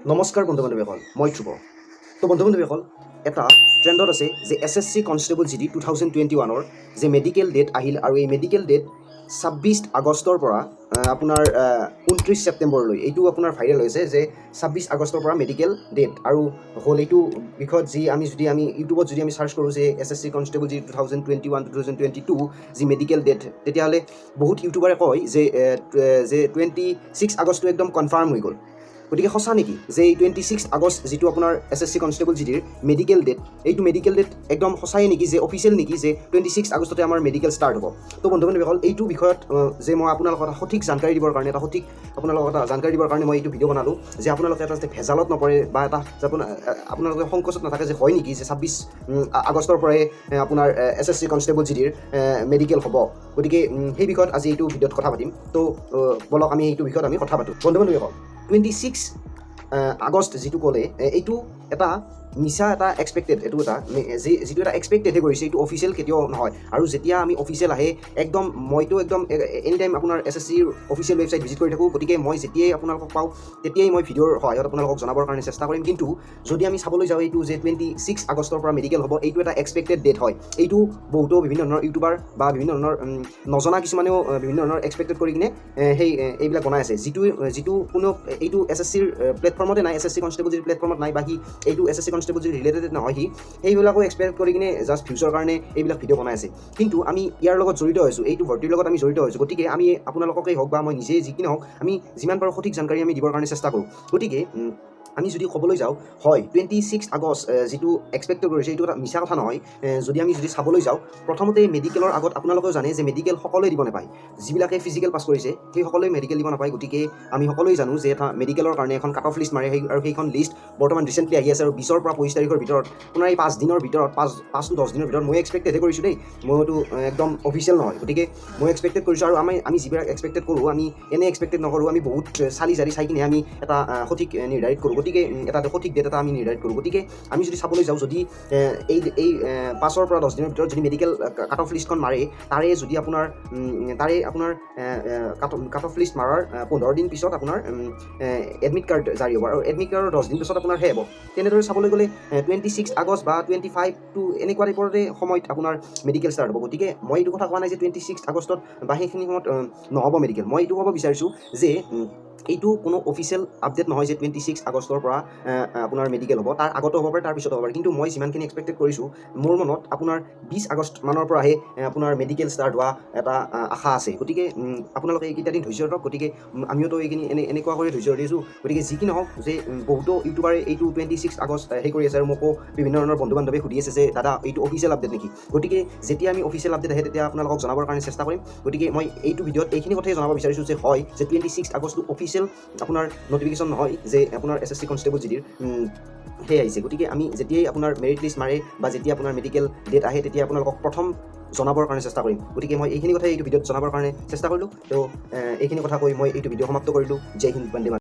নমস্কাৰ বন্ধু বান্ধৱীসকল, মই ধ্ৰুৱ। তো বন্ধু বান্ধৱীসকল, এটা ট্ৰেণ্ডত আছে যে SSC কনষ্টেবল GD 2021-ৰ যে মেডিকেল ডেট আহিল আৰু এই মেডিকেল ডেট 26 আগষ্টৰ পৰা আপোনাৰ 29 ছেপ্টেম্বৰলৈ এইটো আপোনাৰ ভাইৰেল হৈছে যে 26 আগষ্টৰ পৰা মেডিকেল ডেট আৰু হ'ল এইটো বিষয়ত যি আমি ইউটিউবত যদি আমি চাৰ্চ কৰোঁ যে SSC কনষ্টেবল GD 2021-2022 যি মেডিকেল ডেট, তেতিয়াহ'লে বহুত ইউটিউবাৰে কয় যে 26 আগষ্টটো একদম কনফাৰ্ম হৈ গ'ল। গতিকে সঁচা নেকি যে এই 26 আগষ্ট যিটো আপোনাৰ SSC কনষ্টেবল GDৰ মেডিকেল ডেট, এইটো মেডিকেল ডেট একদম সঁচাই নেকি, যে অফিচিয়েল নেকি যে 26 আগষ্টতে আমাৰ মেডিকেল ষ্টাৰ্ট হ'ব? তো বন্ধু বান্ধৱীসকল, এইটো বিষয়ত যে মই আপোনালোকক এটা সঠিক জানকাৰী দিবৰ কাৰণে মই এইটো ভিডিঅ' বনালোঁ, যে আপোনালোকে এটা যাতে ভেজালত নপৰে বা এটা আপোনালোকে সংকোচত নাথাকে যে হয় নেকি যে 26 আগষ্টৰ পৰাই আপোনাৰ SSC কনষ্টেবল GDৰ মেডিকেল হ'ব। গতিকে সেই বিষয়ত আজি এইটো ভিডিঅ'ত কথা পাতিম। তো বলক আমি এইটো বিষয়ত আমি কথা পাতোঁ। বন্ধু বান্ধৱীসকল, 26 আগষ্ট যিটো ক'লে, এইটো এটা মিছা এটা এক্সপেক্টেড, এইটো এটা যিটো এটা এক্সপেক্টেডহে কৰিছে, এইটো অফিচিয়েল কেতিয়াও নহয়। আৰু যেতিয়া আমি অফিচিয়েল আহে মইতো একদম এনি টাইম আপোনাৰ SSCৰ অফিচিয়েল ৱেবছাইট ভিজিট কৰি থাকোঁ। গতিকে মই যেতিয়াই আপোনালোকক পাওঁ তেতিয়াই মই ভিডিঅ'ৰ সহায়ত আপোনালোকক জনাবৰ কাৰণে চেষ্টা কৰিম। কিন্তু যদি আমি চাবলৈ যাওঁ এইটো যে 26 আগষ্টৰ পৰা মেডিকেল হ'ব, এইটো এটা এক্সপেক্টেড ডেট হয়। এইটো বহুতো বিভিন্ন ধৰণৰ ইউটিউবাৰ বা বিভিন্ন ধৰণৰ নজনা কিছুমানেও বিভিন্ন ধৰণৰ এক্সপেক্টেড কৰি কিনে এইবিলাক বনাই আছে, যিটো কোনো এইটো SSCৰ প্লেটফৰ্মতে নাই, SSC কনষ্টেবল GDৰ প্লেটফৰ্মত নাই, বা এইটো SSC কনষ্টেবল GD ৰিলেটেড নহয়, সেইবিলাকো এক্সপেক্ট কৰি কিনে জাষ্ট ভিউজৰ কাৰণে এইবিলাক ভিডিঅ' বনাই আছে। কিন্তু আমি ইয়াৰ লগত জড়িত হৈছোঁ, এইটো ভৰ্তিৰ লগত আমি জড়িত হৈছোঁ। গতিকে আমি আপোনালোককেই হওক বা মই নিজে যি কি নহওক, আমি যিমান পাৰোঁ সঠিক জানকাৰী আমি দিবৰ কাৰণে চেষ্টা কৰোঁ। গতিকে আমি যদি ক'বলৈ যাওঁ, হয় 26 আগষ্ট যিটো এক্সপেক্টেড কৰিছে, এইটো এটা মিছা কথা নহয়। যদি চাবলৈ যাওঁ, প্ৰথমতে মেডিকেলৰ আগত আপোনালোকেও জানে যে মেডিকেল সকলোৱে দিব নাপায়। যিবিলাকে ফিজিকেল পাছ কৰিছে সেই সকলোৱে মেডিকেল দিব নাপায়। গতিকে আমি সকলোৱে জানো যে এটা মেডিকেলৰ কাৰণে এখন কাট অফ লিষ্ট মাৰে, আৰু সেইখন লিষ্ট বৰ্তমান ৰিচেণ্টলি আহি আছে। আৰু 20 পৰা 25 তাৰিখৰ ভিতৰত আপোনাৰ এই 5 দিনৰ ভিতৰত 5 to 10 দিনৰ ভিতৰত মই এক্সপেক্টেডহে কৰিছোঁ দেই, মইতো একদম অফিচিয়েল নহয়। গতিকে মই এক্সপেক্টেড কৰিছোঁ, আৰু আমি যিবিলাক এক্সপেক্টেড কৰোঁ, আমি এনে এক্সপেক্টেড নকৰোঁ, আমি বহুত চালি জাৰি চাই কিনে আমি এটা সঠিক নিৰ্ধাৰিত কৰোঁ। গতিকে এটা সঠিক ডেট এটা আমি নিৰ্ধাৰিত কৰোঁ। গতিকে আমি যদি চাবলৈ যাওঁ, যদি এই 5 পৰা 10 দিনৰ ভিতৰত যদি মেডিকেল কাট অফ লিষ্টখন মাৰে, তাৰে আপোনাৰ কাট অফ লিষ্ট মাৰাৰ 15 দিন পিছত আপোনাৰ এডমিট কাৰ্ড জাৰি হ'ব, আৰু এডমিট কাৰ্ডৰ 10 দিন পিছত আপোনাৰ শেষ হ'ব। তেনেদৰে চাবলৈ গ'লে 26 আগষ্ট বা 25 to এনেকুৱা টাইপৰে সময়ত আপোনাৰ মেডিকেল ষ্টাৰ্ট হ'ব। গতিকে মই এইটো কথা কোৱা নাই যে 26 আগষ্টত বা সেইখিনি সময়ত নহ'ব মেডিকেল। মই এইটো ক'ব বিচাৰিছোঁ যে এইটো কোনো অফিচিয়েল আপডেট নহয় যে 26 আগষ্টৰ পৰা আপোনাৰ মেডিকেল হ'ব। তাৰ আগতো হ'ব পাৰে, তাৰ পিছতো হ'ব পাৰে। কিন্তু মই যিমানখিনি এক্সপেক্টেড কৰিছোঁ, মোৰ মনত আপোনাৰ 20 আগষ্ট মানৰ পৰাহে আপোনাৰ মেডিকেল ষ্টাৰ্ট হোৱা এটা আশা আছে। গতিকে আপোনালোকে এইকেইটা দিন ধৈৰ্য ধৰক। গতিকে আমিওতো এইখিনি এনেকুৱা কৰি ধৈৰ্য দিছোঁ। গতিকে যি কি নহওক, যে বহুতো ইউটিউবাৰে এইটো 26 আগষ্ট কৰি আছে, আৰু মোকো বিভিন্ন ধৰণৰ বন্ধু বান্ধৱে সুধি আছে যে দাদা এইটো অফিচিয়েল আপডেট নেকি? গতিকে যেতিয়া আমি অফিচিয়েল আপডেট আহে তেতিয়া আপোনালোকক জনাবৰ কাৰণে চেষ্টা কৰিম। গতিকে মই এইটো ভিডিঅ'ত এইখিনি কথাই জনাব বিচাৰিছোঁ যে হয়, যে 26 আগষ্টটো অফিচিয়েল আপোনাৰ নটিফিকেশ্যন নহয় যে আপোনাৰ SSC কনষ্টেবল GDৰ সেই আহিছে। গতিকে আমি যেতিয়াই আপোনাৰ মেৰিট লিষ্ট মাৰে বা যেতিয়া আপোনাৰ মেডিকেল ডেট আহে, তেতিয়া আপোনালোকক প্ৰথম জনাবৰ কাৰণে চেষ্টা কৰিম। গতিকে মই এইখিনি কথাই এইটো ভিডিঅ'ত জনাবৰ কাৰণে চেষ্টা কৰিলোঁ। তো এইখিনি কথা কৈ মই এইটো ভিডিঅ' সমাপ্ত কৰিলোঁ। জয় হিন্দ, বন্দে মাতৰম।